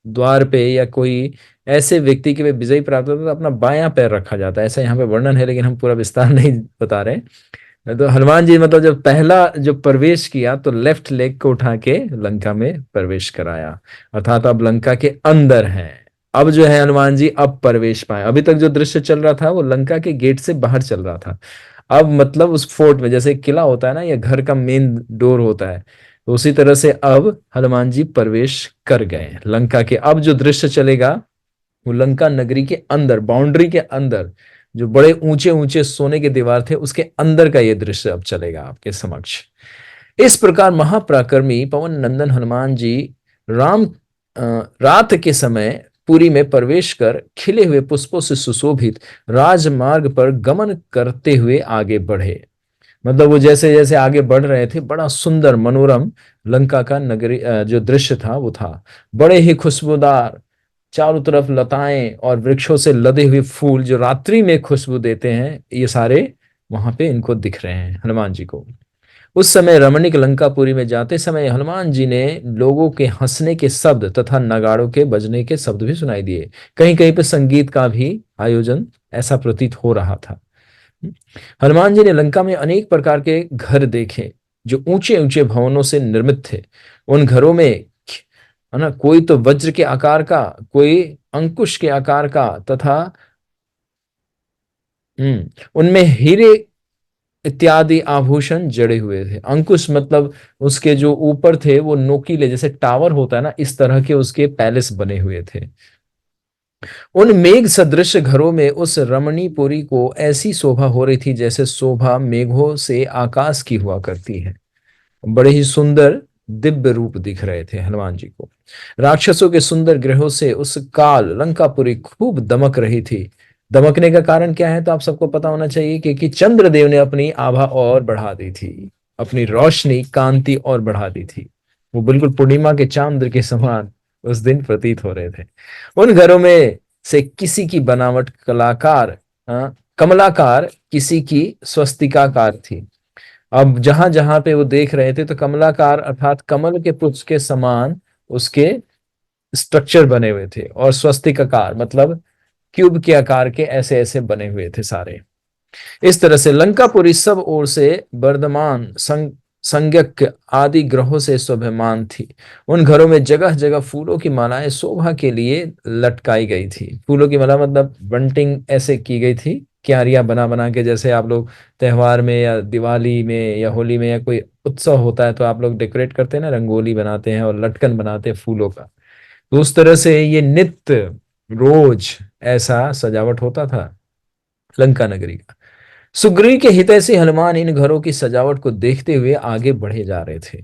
द्वार पे या कोई ऐसे व्यक्ति के पे विजय प्राप्त होता है तो अपना बायां पैर रखा जाता है, ऐसा यहाँ पे वर्णन है, लेकिन हम पूरा विस्तार नहीं बता रहे। तो हनुमान जी मतलब जब पहला जो प्रवेश किया तो लेफ्ट लेग को उठा के लंका में प्रवेश कराया, अर्थात अब लंका के अंदर हैं। अब जो है हनुमान जी अब प्रवेश पाए, अभी तक जो दृश्य चल रहा था वो लंका के गेट से बाहर चल रहा था। अब मतलब उस फोर्ट में, जैसे किला होता है ना या घर का मेन डोर होता है, तो उसी तरह से अब हनुमान जी प्रवेश कर गए लंका के। अब जो दृश्य चलेगा वो लंका नगरी के अंदर, बाउंड्री के अंदर, जो बड़े ऊंचे ऊंचे सोने के दीवार थे उसके अंदर का ये दृश्य अब चलेगा आपके समक्ष। इस प्रकार महापराक्रमी पवन नंदन हनुमान जी राम रात के समय पुरी में प्रवेश कर खिले हुए पुष्पों से सुशोभित राजमार्ग पर गमन करते हुए आगे बढ़े। मतलब वो जैसे जैसे आगे बढ़ रहे थे, बड़ा सुंदर मनोरम लंका का नगरी जो दृश्य था वो था। बड़े ही खुशबूदार, चारों तरफ लताएं और वृक्षों से लदे हुए फूल जो रात्रि में खुशबू देते हैं, ये सारे वहां पे इनको दिख रहे हैं हनुमान जी को। उस समय रमणीक लंकापुरी में जाते समय हनुमान जी ने लोगों के हंसने के शब्द तथा नगाड़ों के बजने के शब्द भी सुनाई दिए। कहीं कहीं पे संगीत का भी आयोजन ऐसा प्रतीत हो रहा था। हनुमान जी ने लंका में अनेक प्रकार के घर देखे जो ऊंचे ऊंचे भवनों से निर्मित थे। उन घरों में है ना, कोई तो वज्र के आकार का, कोई अंकुश के आकार का, तथा उनमें हीरे इत्यादि आभूषण जड़े हुए थे। अंकुश मतलब उसके जो ऊपर थे वो नोकीले, जैसे टावर होता है ना, इस तरह के उसके पैलेस बने हुए थे। उन मेघ सदृश घरों में उस रमणीपुरी को ऐसी शोभा हो रही थी जैसे शोभा मेघों से आकाश की हुआ करती है। बड़े ही सुंदर दिव्य रूप दिख रहे थे हनुमान जी को। राक्षसों के सुंदर गृहों से उस काल लंकापुरी खूब दमक रही थी। दमकने का कारण क्या है तो आप सबको पता होना चाहिए, क्योंकि चंद्रदेव ने अपनी आभा और बढ़ा दी थी, अपनी रोशनी कांति और बढ़ा दी थी। वो बिल्कुल पूर्णिमा के चांद्र के समान उस दिन प्रतीत हो रहे थे। उन घरों में से किसी की बनावट कलाकार कमलाकार, किसी की स्वस्तिकाकार थी। अब जहां जहां पे वो देख रहे थे तो कमलाकार अर्थात कमल के पुष्प के समान उसके स्ट्रक्चर बने हुए थे, और स्वस्तिकाकार मतलब क्यूब के आकार के ऐसे ऐसे बने हुए थे सारे। इस तरह से लंकापुरी सब ओर से वर्धमान संज्ञक आदि ग्रहों से शोभमान थी। उन घरों में जगह जगह फूलों की मालाएं शोभा के लिए लटकाई गई थी। फूलों की माला मतलब बंटिंग ऐसे की गई थी, क्यारियां बना बना के, जैसे आप लोग त्योहार में या दिवाली में या होली में या कोई उत्सव होता है तो आप लोग डेकोरेट करते हैं ना, रंगोली बनाते हैं और लटकन बनाते हैं फूलों का। तो उस तरह से ये नित्य रोज ऐसा सजावट होता था लंका नगरी का। सुग्रीव के हितैषी हनुमान इन घरों की सजावट को देखते हुए आगे बढ़े जा रहे थे।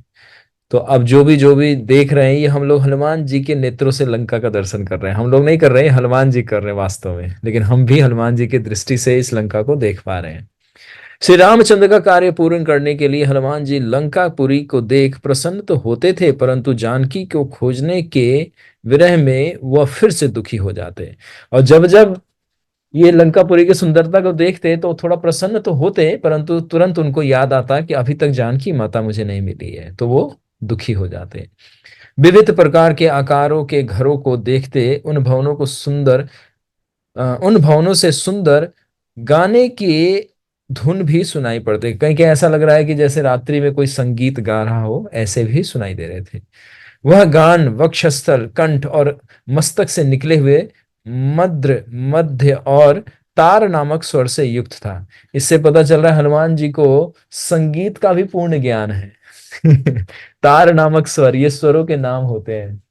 तो अब जो भी देख रहे हैं, ये हम लोग हनुमान जी के नेत्रों से लंका का दर्शन कर रहे हैं। हम लोग नहीं कर रहे हैं, हनुमान जी कर रहे हैं वास्तव में, लेकिन हम भी हनुमान जी की दृष्टि से इस लंका को देख पा रहे हैं। श्री रामचंद्र का कार्य पूर्ण करने के लिए हनुमान जी लंकापुरी को देख प्रसन्न तो होते थे, परंतु जानकी को खोजने के विरह में वह फिर से दुखी हो जाते। और जब जब ये लंकापुरी की सुंदरता को देखते तो थोड़ा प्रसन्न तो होते, परंतु तुरंत उनको याद आता कि अभी तक जानकी माता मुझे नहीं मिली है, तो वो दुखी हो जाते। विविध प्रकार के आकारों के घरों को देखते उन भवनों से सुंदर गाने की धुन भी सुनाई पड़ते। कहीं कहीं ऐसा लग रहा है कि जैसे रात्रि में कोई संगीत गा रहा हो, ऐसे भी सुनाई दे रहे थे। वह गान वक्षस्थल, कंठ और मस्तक से निकले हुए मद्र, मध्य और तार नामक स्वर से युक्त था। इससे पता चल रहा है हनुमान जी को संगीत का भी पूर्ण ज्ञान है। तार नामक स्वर, ये स्वरों के नाम होते हैं।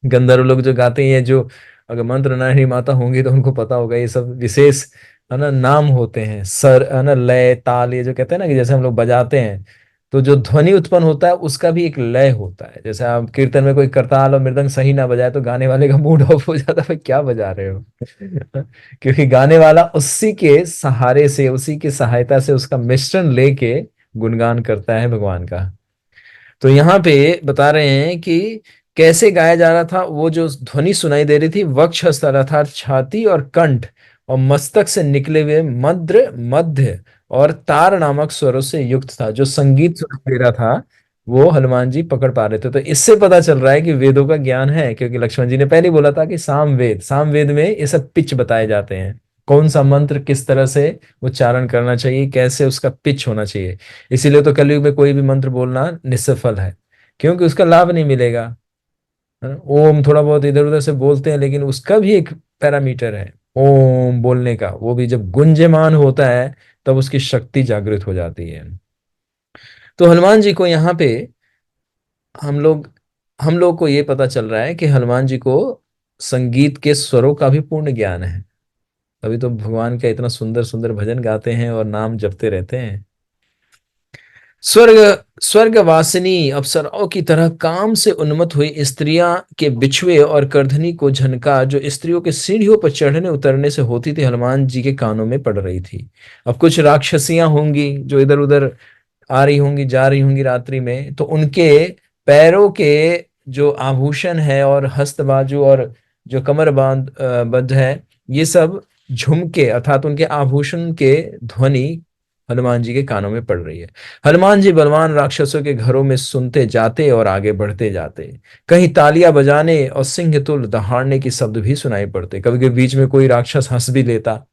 गंधर्व लोग जो गाते हैं, जो अगर मंत्र नारायणी माता होंगी तो उनको पता होगा, ये सब विशेष है ना नाम होते हैं। सर है ना, लय ताल, ये जो कहते हैं ना कि जैसे हम लोग बजाते हैं तो जो ध्वनि उत्पन्न होता है उसका भी एक लय होता है। जैसे आप कीर्तन में कोई करताल और मृदंग सही ना बजाए तो गाने वाले का मूड ऑफ हो जाता है, भाई क्या बजा रहे हो। क्योंकि गाने वाला उसी के सहारे से, उसी की सहायता से उसका मिश्रण लेके गुणगान करता है भगवान का। तो यहाँ पे बता रहे हैं कि कैसे गाया जा रहा था। वो जो ध्वनि सुनाई दे रही थी, वक्षस्थल अर्थात छाती और कंठ और मस्तक से निकले हुए मद्र, मध्य और तार नामक स्वरों से युक्त था। जो संगीत सुनाई दे रहा था वो हनुमान जी पकड़ पा रहे थे। तो इससे पता चल रहा है कि वेदों का ज्ञान है, क्योंकि लक्ष्मण जी ने पहले ही बोला था कि सामवेद में ये सब पिच बताए जाते हैं, कौन सा मंत्र किस तरह से उच्चारण करना चाहिए, कैसे उसका पिच होना चाहिए। इसीलिए तो कलयुग में कोई भी मंत्र बोलना निस्सफल है, क्योंकि उसका लाभ नहीं मिलेगा, है ना? ओम थोड़ा बहुत इधर उधर से बोलते हैं, लेकिन उसका भी एक पैरामीटर है ओम बोलने का, वो भी जब गुंजयमान होता है तब उसकी शक्ति जागृत हो जाती है। तो हनुमान जी को यहाँ पे हम लोग हम लोग को ये पता चल रहा है कि हनुमान जी को संगीत के स्वरों का भी पूर्ण ज्ञान है, तभी तो भगवान का इतना सुंदर सुंदर भजन गाते हैं और नाम जपते रहते हैं। स्वर्ग स्वर्गवासिनी अप्सराओं की तरह काम से उन्मत्त हुई स्त्रियां के बिछुए और करधनी को झनका जो स्त्रियों के सीढ़ियों पर चढ़ने उतरने से होती थी, हनुमान जी के कानों में पड़ रही थी। अब कुछ राक्षसियां होंगी जो इधर उधर आ रही होंगी, जा रही होंगी रात्रि में, तो उनके पैरों के जो आभूषण है और हस्त बाजू और जो कमर बद्ध है, ये सब झुमके अर्थात उनके आभूषण के ध्वनि हनुमान जी के कानों में पड़ रही है। हनुमान जी बलवान राक्षसों के घरों में सुनते जाते और आगे बढ़ते जाते। कहीं तालियां बजाने और सिंह तुल्य दहाड़ने की शब्द भी सुनाई पड़ते। कभी कभी बीच में कोई राक्षस हंस भी लेता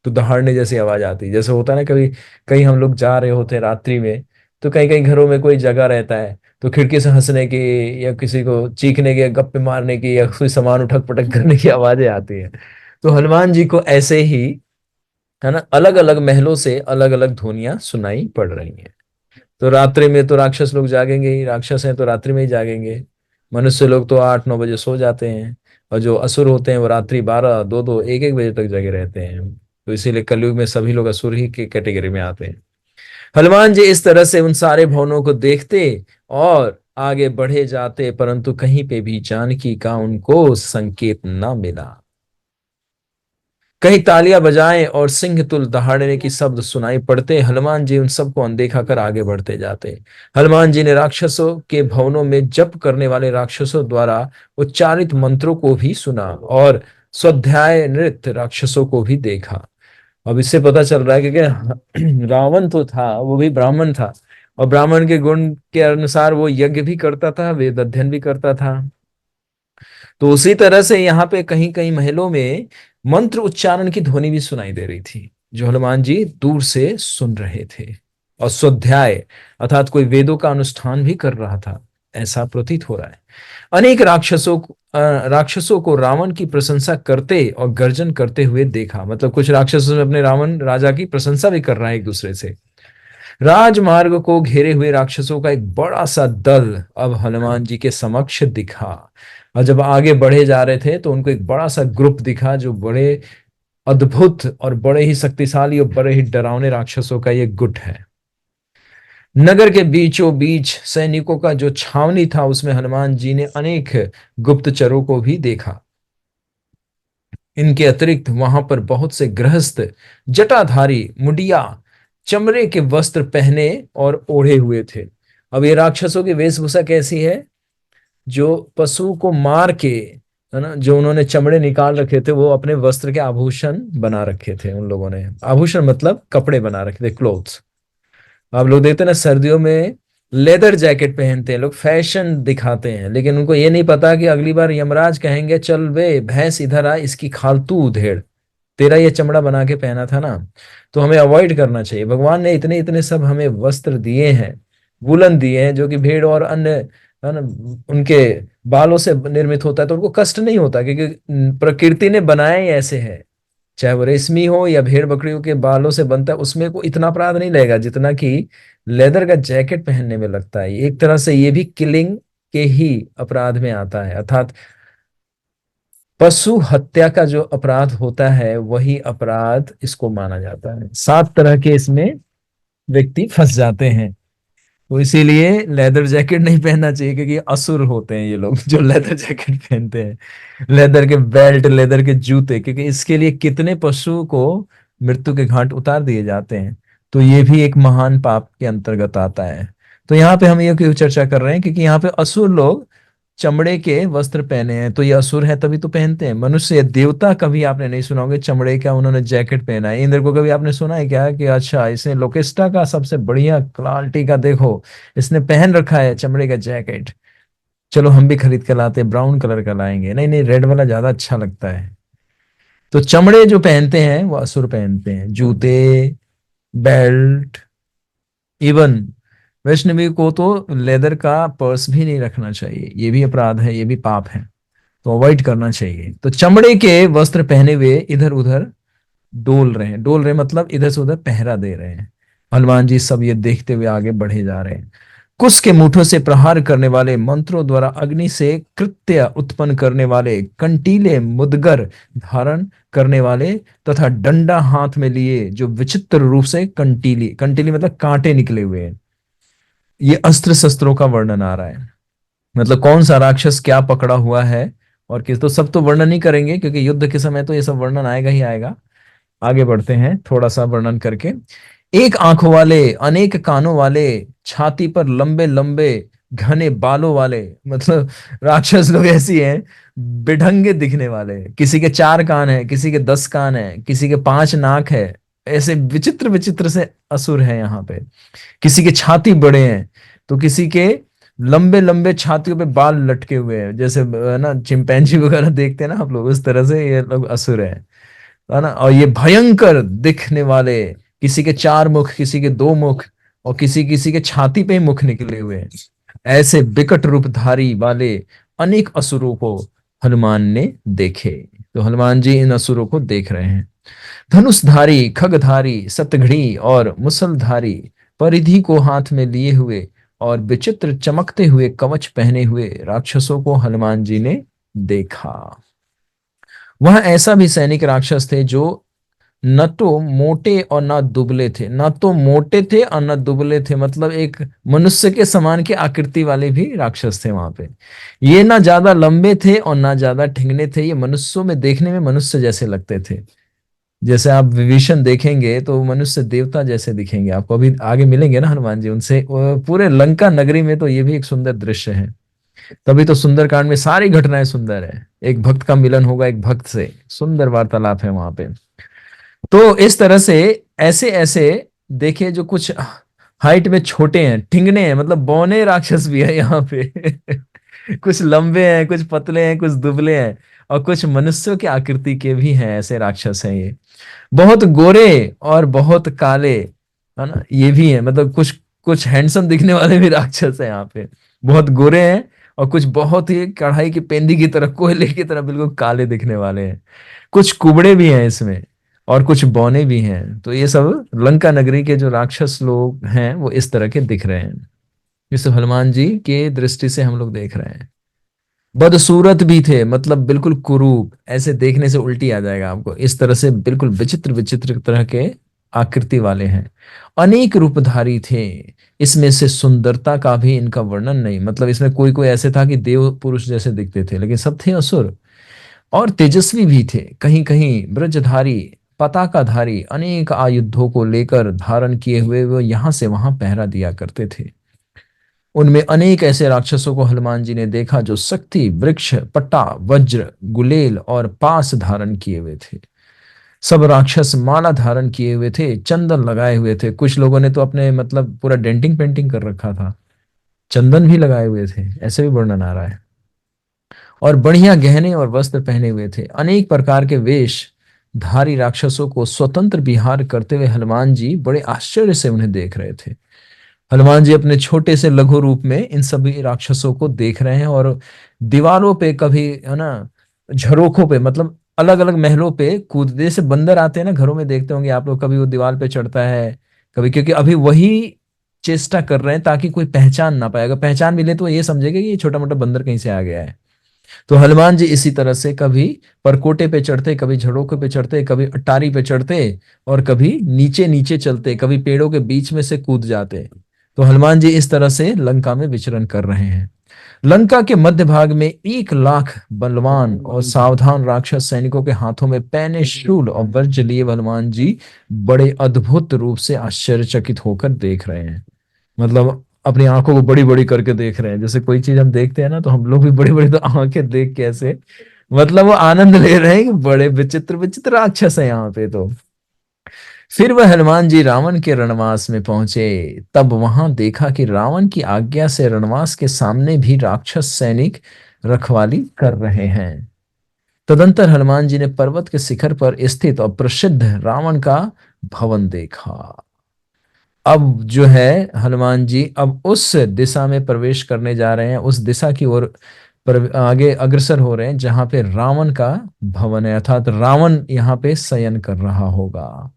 तो दहाड़ने जैसी आवाज आती, जैसे होता है ना, कभी कहीं हम लोग जा रहे होते हैं रात्रि में, तो कहीं कहीं घरों में कोई जगह रहता है, तो खिड़की से हंसने की या किसी को चीखने की या गप्पे मारने की या कोई सामान उठक पटक करने की आवाजें आती है। तो हनुमान जी को ऐसे ही, है ना, अलग अलग महलों से अलग अलग ध्वनियां सुनाई पड़ रही हैं। तो रात्रि में तो राक्षस लोग जागेंगे ही, राक्षस हैं तो रात्रि में ही जागेंगे। मनुष्य लोग तो 8-9 बजे सो जाते हैं, और जो असुर होते हैं वो रात्रि 12, 2-2, 1-1 बजे तक जगे रहते हैं। तो इसीलिए कलयुग में सभी लोग असुर ही की कैटेगरी में आते हैं। हनुमान जी इस तरह से उन सारे भवनों को देखते और आगे बढ़े जाते, परंतु कहीं पे भी जानकी का उनको संकेत न मिला। कहीं तालियां बजाएं और सिंह तुल दहाड़ने की शब्द सुनाई पड़ते, हनुमान जी उन सबको अनदेखा कर आगे बढ़ते जाते। हनुमान जी ने राक्षसों के भवनों में जप करने वाले राक्षसों द्वारा उच्चारित मंत्रों को भी सुना और स्वाध्याय नृत्य राक्षसों को भी देखा। अब इससे पता चल रहा है कि रावण तो था, वो भी ब्राह्मण था, और ब्राह्मण के गुण के अनुसार वो यज्ञ भी करता था, वेद अध्ययन भी करता था। तो उसी तरह से यहाँ पे कहीं कहीं महलों में मंत्र उच्चारण की ध्वनि भी सुनाई दे रही थी, जो हनुमान जी दूर से सुन रहे थे। और स्वाध्याय अर्थात कोई वेदों का अनुष्ठान भी कर रहा था, ऐसा प्रतीत हो रहा है। अनेक राक्षसों को रावण की प्रशंसा करते और गर्जन करते हुए देखा। मतलब कुछ राक्षसों में अपने रावण राजा की प्रशंसा भी कर रहा है एक दूसरे से। राजमार्ग को घेरे हुए राक्षसों का एक बड़ा सा दल अब हनुमान जी के समक्ष दिखा। और जब आगे बढ़े जा रहे थे तो उनको एक बड़ा सा ग्रुप दिखा, जो बड़े अद्भुत और बड़े ही शक्तिशाली और बड़े ही डरावने राक्षसों का ये गुट है। नगर के बीचों बीच सैनिकों का जो छावनी था, उसमें हनुमान जी ने अनेक गुप्तचरों को भी देखा। इनके अतिरिक्त वहां पर बहुत से गृहस्थ जटाधारी मुंडिया चमड़े के वस्त्र पहने और ओढ़े हुए थे। अब ये राक्षसों की वेशभूषा कैसी है? जो पशु को मार के, है ना, जो उन्होंने चमड़े निकाल रखे थे, वो अपने वस्त्र के आभूषण बना रखे थे। उन लोगों ने आभूषण मतलब कपड़े बना रखे थे, क्लोथ्स। आप लोग देखते हैं ना, सर्दियों में लेदर जैकेट पहनते हैं लोग, फैशन दिखाते हैं, लेकिन उनको ये नहीं पता कि अगली बार यमराज कहेंगे चल बे भैंस इधर आ, इसकी खाल तू उधेड़, तेरा ये चमड़ा बना के पहना था ना। तो हमें अवॉइड करना चाहिए। भगवान ने इतने इतने सब हमें वस्त्र दिए हैं, वुलन दिए हैं, जो कि भेड़ और अन्य, है ना, उनके बालों से निर्मित होता है, तो उनको कष्ट नहीं होता, क्योंकि प्रकृति ने बनाए ही ऐसे है। चाहे वो रेशमी हो या भेड़ बकरियों के बालों से बनता है, उसमें को इतना अपराध नहीं लगेगा जितना कि लेदर का जैकेट पहनने में लगता है। एक तरह से ये भी किलिंग के ही अपराध में आता है, अर्थात पशु हत्या का जो अपराध होता है वही अपराध इसको माना जाता है। 7 तरह के इसमें व्यक्ति फंस जाते हैं। तो इसीलिए लेदर जैकेट नहीं पहनना चाहिए, क्योंकि असुर होते हैं ये लोग जो लेदर जैकेट पहनते हैं, लेदर के बेल्ट, लेदर के जूते, क्योंकि इसके लिए कितने पशु को मृत्यु के घाट उतार दिए जाते हैं। तो ये भी एक महान पाप के अंतर्गत आता है। तो यहाँ पे हम ये क्यों चर्चा कर रहे हैं, क्योंकि यहाँ पे असुर लोग चमड़े के वस्त्र पहने हैं, तो ये असुर है तभी तो पहनते हैं। मनुष्य या देवता कभी आपने नहीं सुना होगा चमड़े का उन्होंने जैकेट पहना है। इंद्र को कभी आपने सुना है क्या कि अच्छा इसने लोकेस्टा का सबसे बढ़िया क्वालिटी का देखो इसने पहन रखा है चमड़े का जैकेट, चलो हम भी खरीद के लाते हैं, ब्राउन कलर का लाएंगे, नहीं नहीं रेड वाला ज्यादा अच्छा लगता है। तो चमड़े जो पहनते हैं वो असुर पहनते हैं, जूते, बेल्ट, इवन वैष्णवी को तो लेदर का पर्स भी नहीं रखना चाहिए, ये भी अपराध है, ये भी पाप है, तो अवॉइड करना चाहिए। तो चमड़े के वस्त्र पहने हुए इधर उधर डोल रहे मतलब इधर से उधर पहरा दे रहे हैं। हनुमान जी सब ये देखते हुए आगे बढ़े जा रहे हैं। कुश के मुठों से प्रहार करने वाले, मंत्रों द्वारा अग्नि से कृत्य उत्पन्न करने वाले, कंटीले मुदगर धारण करने वाले तथा डंडा हाथ में लिए जो विचित्र रूप से कंटीली कंटीली मतलब कांटे निकले हुए हैं, ये अस्त्र शस्त्रों का वर्णन आ रहा है। मतलब कौन सा राक्षस क्या पकड़ा हुआ है और किस, तो सब तो वर्णन नहीं करेंगे क्योंकि युद्ध के समय तो ये सब वर्णन आएगा ही आएगा। आगे बढ़ते हैं थोड़ा सा वर्णन करके। एक आंखों वाले, अनेक कानों वाले, छाती पर लंबे लंबे घने बालों वाले, मतलब राक्षस लोग ऐसी हैं बेढंगे दिखने वाले, किसी के 4 कान है, किसी के 10 कान है, किसी के 5 नाक है, ऐसे विचित्र विचित्र से असुर है यहाँ पे। किसी के छाती बड़े हैं तो किसी के लंबे लंबे छातियों पे बाल लटके हुए हैं, जैसे ना चिंपैंजी वगैरह देखते हैं ना आप लोग, उस तरह से ये लोग असुर है ना। और ये भयंकर दिखने वाले, किसी के 4 मुख, किसी के 2 मुख, और किसी किसी के छाती पे ही मुख निकले हुए हैं, ऐसे विकट रूपधारी वाले अनेक असुरों को हनुमान ने देखे। तो हनुमान जी इन असुरों को देख रहे हैं। धनुषधारी, खगधारी, सतघड़ी और मुसलधारी, परिधि को हाथ में लिए हुए और विचित्र चमकते हुए कवच पहने हुए राक्षसों को हनुमान जी ने देखा। वह ऐसा भी सैनिक राक्षस थे जो न तो मोटे और न दुबले थे, न तो मोटे थे और न दुबले थे, मतलब एक मनुष्य के समान की आकृति वाले भी राक्षस थे वहां पे। ये ना ज्यादा लंबे थे और ना ज्यादा ठिंगने थे, ये मनुष्यों में देखने में मनुष्य जैसे लगते थे। जैसे आप विभीषण देखेंगे तो मनुष्य देवता जैसे दिखेंगे आपको, अभी आगे मिलेंगे ना हनुमान जी उनसे। पूरे लंका नगरी में तो ये भी एक सुंदर दृश्य है, तभी तो सुंदरकांड में सारी घटनाएं सुंदर है। एक भक्त का मिलन होगा एक भक्त से, सुंदर वार्तालाप है वहां पे। तो इस तरह से ऐसे ऐसे देखे जो कुछ हाइट में छोटे हैं, ठिंगने हैं, मतलब बौने राक्षस भी है यहाँ पे कुछ लंबे हैं, कुछ पतले हैं, कुछ दुबले हैं, और कुछ मनुष्यों की आकृति के भी हैं, ऐसे राक्षस हैं ये। बहुत गोरे और बहुत काले, है ना, ये भी है, मतलब कुछ कुछ हैंडसम दिखने वाले भी राक्षस हैं यहाँ पे। बहुत गोरे हैं और कुछ बहुत ही कढ़ाई की पेंदी की तरह, कोयले की तरह बिल्कुल काले दिखने वाले हैं। कुछ कुबड़े भी हैं इसमें और कुछ बौने भी हैं। तो ये सब लंका नगरी के जो राक्षस लोग हैं वो इस तरह के दिख रहे हैं, इस हनुमान जी के दृष्टि से हम लोग देख रहे हैं। बदसूरत भी थे, मतलब बिल्कुल कुरूप, ऐसे देखने से उल्टी आ जाएगा आपको, इस तरह से बिल्कुल विचित्र विचित्र तरह के आकृति वाले हैं। अनेक रूपधारी थे, इसमें से सुंदरता का भी इनका वर्णन नहीं, मतलब इसमें कोई कोई ऐसे था कि देव पुरुष जैसे दिखते थे, लेकिन सब थे असुर। और तेजस्वी भी थे, कहीं कहीं ब्रजधारी, पताकाधारी, अनेक आयुधों को लेकर धारण किए हुए वो यहां से वहां पहरा दिया करते थे। उनमें अनेक ऐसे राक्षसों को हनुमान जी ने देखा जो शक्ति, वृक्ष, पट्टा, वज्र, गुलेल और पास धारण किए हुए थे। सब राक्षस माला धारण किए हुए थे, चंदन लगाए हुए थे, कुछ लोगों ने तो अपने मतलब पूरा डेंटिंग पेंटिंग कर रखा था, चंदन भी लगाए हुए थे, ऐसे भी वर्णन आ रहा है। और बढ़िया गहने और वस्त्र पहने हुए थे। अनेक प्रकार के वेश धारी राक्षसों को स्वतंत्र विहार करते हुए हनुमान जी बड़े आश्चर्य से उन्हें देख रहे थे। हनुमान जी अपने छोटे से लघु रूप में इन सभी राक्षसों को देख रहे हैं, और दीवारों पे कभी, है ना, झरोखों पे, मतलब अलग अलग महलों पे कूद, जैसे बंदर आते हैं ना घरों में, देखते होंगे आप लोग, कभी वो दीवार पे चढ़ता है कभी, क्योंकि अभी वही चेष्टा कर रहे हैं ताकि कोई पहचान ना पाए, अगर पहचान मिले तो ये समझेगा कि ये छोटा मोटा बंदर कहीं से आ गया है। तो हनुमान जी इसी तरह से कभी परकोटे पे चढ़ते, कभी झड़ोके पे चढ़ते, कभी अटारी पे चढ़ते, और कभी नीचे नीचे चलते, कभी पेड़ों के बीच में से कूद जाते। तो हनुमान जी इस तरह से लंका में विचरण कर रहे हैं। लंका के मध्य भाग में 1 लाख बलवान और सावधान राक्षस सैनिकों के हाथों में पैने, शूल और वज्र लिए हनुमान जी बड़े अद्भुत रूप से आश्चर्यचकित होकर देख रहे हैं। मतलब अपनी आंखों को बड़ी बड़ी करके देख रहे हैं। जैसे कोई चीज हम देखते हैं ना, तो हम लोग भी बड़ी बड़ी तो आंखें देख के ऐसे, मतलब वो आनंद ले रहे हैं कि बड़े विचित्र विचित्र राक्षस है यहाँ पे। तो फिर वह हनुमान जी रावण के रणवास में पहुंचे। तब वहां देखा कि रावण की आज्ञा से रणवास के सामने भी राक्षस सैनिक रखवाली कर रहे हैं। तदंतर हनुमान जी ने पर्वत के शिखर पर स्थित और प्रसिद्ध रावण का भवन देखा। अब जो है हनुमान जी अब उस दिशा में प्रवेश करने जा रहे हैं, उस दिशा की ओर आगे अग्रसर हो रहे हैं जहां पे रावण का भवन है, अर्थात रावण यहाँ पे शयन कर रहा होगा।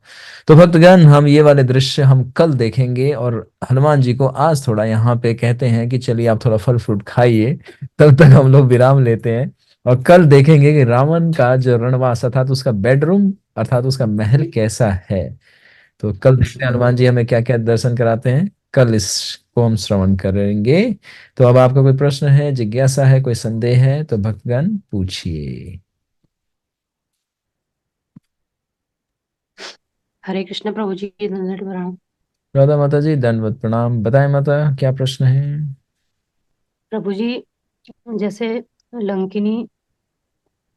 तो भक्तगण, हम ये वाले दृश्य हम कल देखेंगे, और हनुमान जी को आज थोड़ा यहाँ पे कहते हैं कि चलिए आप थोड़ा फल फ्रूट खाइए, तब तक हम लोग विराम लेते हैं। और कल देखेंगे कि रावण का जो रणवास अर्थात उसका बेडरूम अर्थात उसका महल कैसा है। तो कल देखते हैं हनुमान जी हमें क्या क्या दर्शन कराते हैं, कल इसको हम श्रवण करेंगे। तो अब आपका कोई प्रश्न है, जिज्ञासा है, कोई संदेह है तो भक्तगण पूछिए। हरे कृष्ण प्रभु जी, दंडवत प्रणाम। राधा माता जी दंडवत प्रणाम। बताएं माता, क्या प्रश्न है? प्रभु जी, जैसे लंकिनी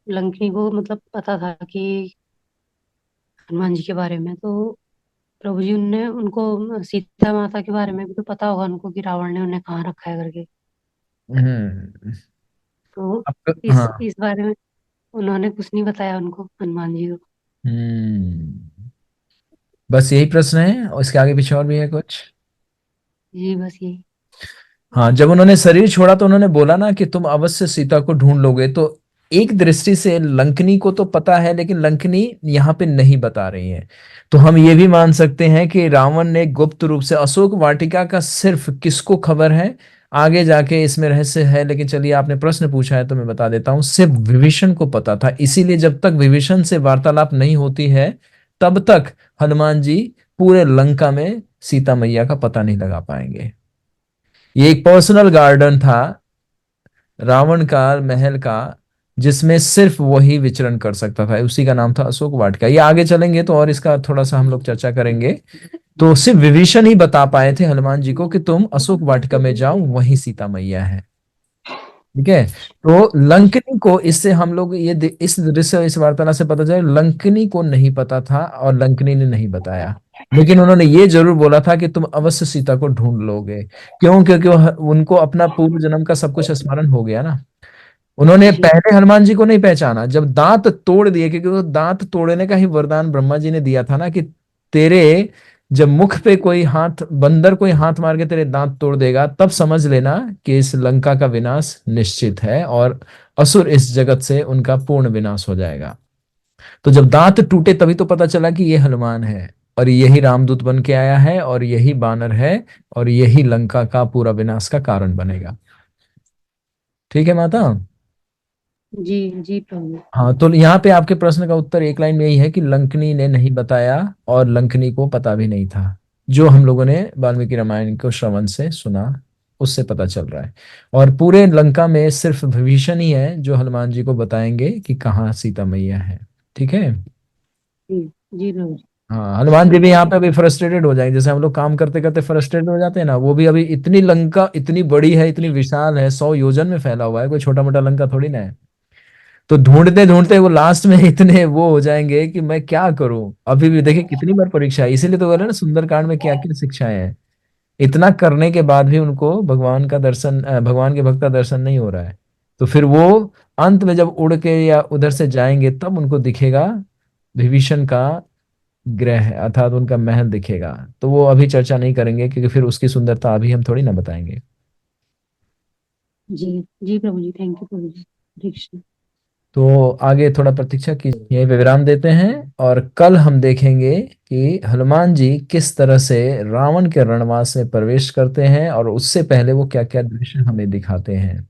लंकिनी को मतलब पता था कि हनुमान जी के बारे में, तो प्रभु जी उनने उनको सीता माता के बारे में भी तो पता होगा उनको कि रावण ने उन्हें कहाँ रखा है करके। हम्म। तो आपका इस हाँ। इस बारे में उन्होंने कुछ नहीं बताया उनको, हनुमान जी को। हम्म। बस यही प्रश्न है और इसके आगे पीछे और भी है कुछ? जी बस यही। हाँ, जब उन्होंने शरीर छोड़ा तो उन्होंने बोला ना कि तुम अवश्य सीता को ढूंढ लोगे। तो एक दृष्टि से लंकनी को तो पता है, लेकिन लंकनी यहाँ पे नहीं बता रही है। तो हम ये भी मान सकते हैं कि रावण ने गुप्त रूप से अशोक वाटिका का सिर्फ किसको खबर है, आगे जाके इसमें रहस्य है, लेकिन चलिए आपने प्रश्न पूछा है तो मैं बता देता हूँ, सिर्फ विभीषण को पता था। इसीलिए जब तक विभीषण से वार्तालाप नहीं होती है तब तक हनुमान जी पूरे लंका में सीता मैया का पता नहीं लगा पाएंगे। ये एक पर्सनल गार्डन था रावण का, महल का, जिसमें सिर्फ वही विचरण कर सकता था, उसी का नाम था अशोक वाटिका। ये आगे चलेंगे तो और इसका थोड़ा सा हम लोग चर्चा करेंगे। तो सिर्फ विभीषण ही बता पाए थे हनुमान जी को कि तुम अशोक वाटिका में जाओ, वही सीता मैया है। ठीक है। तो लंकनी को इससे हम लोग इस दृश्य इस वार्तालाप से पता चला लंकनी को नहीं पता था और लंकनी ने नहीं बताया, लेकिन उन्होंने ये जरूर बोला था कि तुम अवश्य सीता को ढूंढ लोगे। क्यों? क्योंकि उनको अपना पूर्व जन्म का सब कुछ स्मरण हो गया ना। उन्होंने जी पहले हनुमान जी को नहीं पहचाना, जब दांत तोड़ दिए, क्योंकि वो दांत तोड़ने का ही वरदान ब्रह्मा जी ने दिया था ना कि तेरे जब मुख पे कोई हाथ, बंदर कोई हाथ मार के तेरे दांत तोड़ देगा, तब समझ लेना कि इस लंका का विनाश निश्चित है और असुर इस जगत से उनका पूर्ण विनाश हो जाएगा। तो जब दांत टूटे तभी तो पता चला कि ये हनुमान है, और यही रामदूत बन के आया है, और यही बानर है, और यही लंका का पूरा विनाश का कारण बनेगा। ठीक है माता? जी जी प्रभु। हाँ, तो यहाँ पे आपके प्रश्न का उत्तर एक लाइन में यही है कि लंकनी ने नहीं बताया और लंकनी को पता भी नहीं था, जो हम लोगों ने वाल्मीकि रामायण को श्रवण से सुना उससे पता चल रहा है। और पूरे लंका में सिर्फ विभीषण ही है जो हनुमान जी को बताएंगे कि कहाँ सीता मैया है। ठीक है। जी जी प्रभु जी। हाँ, हनुमान जी भी यहाँ पे अभी फ्रस्ट्रेटेड हो जाएंगे, जैसे हम लोग काम करते करते फ्रस्ट्रेटेड हो जाते हैं ना, वो भी अभी इतनी लंका इतनी बड़ी है, इतनी विशाल है, 100 योजन में फैला हुआ है, कोई छोटा मोटा लंका थोड़ी ना है। तो ढूंढते ढूंढते वो लास्ट में इतने वो हो जाएंगे कि मैं क्या करूं। अभी भी देखिए कितनी बार परीक्षा है, इसीलिए तो बोले ना सुंदरकांड में क्या क्या शिक्षाएं हैं। इतना करने के बाद भी उनको भगवान का दर्शन, भगवान के भक्त का दर्शन नहीं हो रहा है। तो फिर वो अंत में जब उड़ के या उधर से जाएंगे तब उनको दिखेगा विभीषण का ग्रह अर्थात उनका महल दिखेगा। तो वो अभी चर्चा नहीं करेंगे क्योंकि फिर उसकी सुंदरता अभी हम थोड़ी ना बताएंगे। जी जी प्रभु जी, थैंक यू प्रभु जी। हरे कृष्ण। तो आगे थोड़ा प्रतीक्षा की, यहीं पे विराम देते हैं, और कल हम देखेंगे कि हनुमान जी किस तरह से रावण के रणवास में प्रवेश करते हैं और उससे पहले वो क्या क्या दृश्य हमें दिखाते हैं।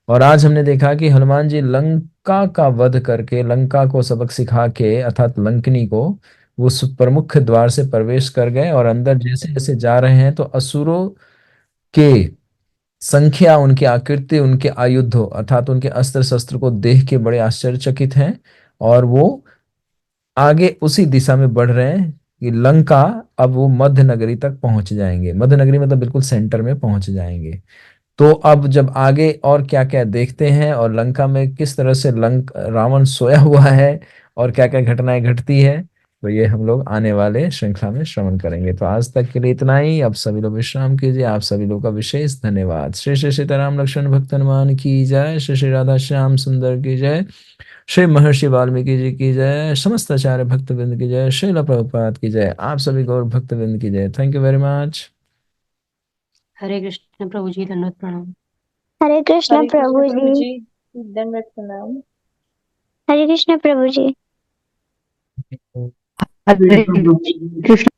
और आज हमने देखा कि हनुमान जी लंका का वध करके, लंका को सबक सिखा के अर्थात लंकनी को, वो उस प्रमुख द्वार से प्रवेश कर गए, और अंदर जैसे जैसे जा रहे हैं तो असुरों के संख्या, उनकी आकृति, उनके आयुध अर्थात उनके अस्त्र शस्त्र को देख के बड़े आश्चर्यचकित हैं, और वो आगे उसी दिशा में बढ़ रहे हैं कि लंका, अब वो मध्य नगरी तक पहुंच जाएंगे। मध्य नगरी मतलब बिल्कुल सेंटर में पहुंच जाएंगे। तो अब जब आगे और क्या क्या देखते हैं और लंका में किस तरह से रावण सोया हुआ है और क्या क्या घटनाएं घटती है, तो ये हम लोग आने वाले श्रृंखला में श्रवण करेंगे। तो आज तक के लिए इतना ही। अब सभी लोग विश्राम कीजिए। आप सभी लोग का विशेष धन्यवाद। श्री श्री सीताराम लक्ष्मण भक्त हनुमान की जय। श्री श्री राधा श्याम सुंदर की जय। श्री महर्षि वाल्मीकि जी की जय। समस्त आचार्य भक्तवृंद की जय। श्रील प्रभुपाद की जय। आप सभी गौर भक्तवृंद की जय। Thank you very much. Hare Krishna प्रभु जी, धन्यवाद, प्रणाम। हरे कृष्ण हरे कृष्ण प्रभु प्रभु जी। जी, दंडवत प्रणाम। हरे कृष्ण प्रभु जी। हरे कृष्ण